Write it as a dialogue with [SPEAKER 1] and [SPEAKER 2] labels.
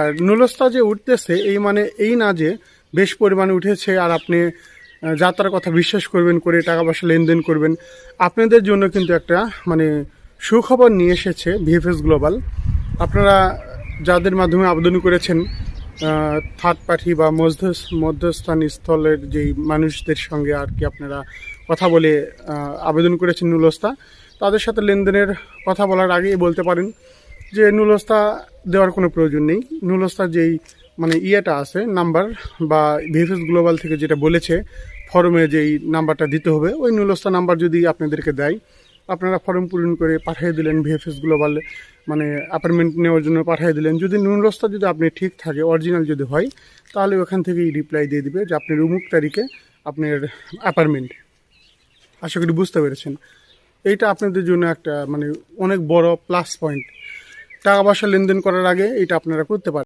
[SPEAKER 1] আর নুলস্তা যে উঠতেছে এই মানে এই না যে বেশ পরিমাণে উঠেছে আর আপনি যাত্রার কথা বিশ্বাস করবেন করে টাকা পয়সা লেনদেন করবেন। আপনাদের জন্য কিন্তু একটা মানে সুখবর নিয়ে এসেছে ভিএফএস গ্লোবাল। আপনারা যাদের মাধ্যমে আবেদন করেছেন থার্ড পার্টি বা মধ্যস্থান স্থলের যেই মানুষদের সঙ্গে আর কি আপনারা কথা বলে আবেদন করেছেন নুলস্তা, তাদের সাথে লেনদেনের কথা বলার আগেই বলতে পারেন যে নুলস্তা দেওয়ার কোনো প্রয়োজন নেই। নুলস্তার যেই মানে ইয়েটা আছে নাম্বার বা ভিএফএস গ্লোবাল থেকে যেটা বলেছে ফর্মে যেই নাম্বারটা দিতে হবে, ওই নুলস্তা নাম্বার যদি আপনাদেরকে দেয়, আপনারা ফর্ম পূরণ করে পাঠিয়ে দিলেন ভিএফএস গ্লোবাল, মানে অ্যাপার্টমেন্ট নেওয়ার জন্য পাঠিয়ে দিলেন। যদি নুলস্তা যদি আপনি ঠিক থাকে, অরিজিনাল যদি হয়, তাহলে ওখান থেকেই রিপ্লাই দিয়ে দিবে যে আপনার অমুক তারিখে আপনার অ্যাপার্টমেন্ট। আশা করি বুঝতে পেরেছেন। এইটা আপনাদের জন্য একটা মানে অনেক বড় প্লাস পয়েন্ট। টাকা পয়সা লেনদেন করার আগে এটা আপনারা করতে পারেন।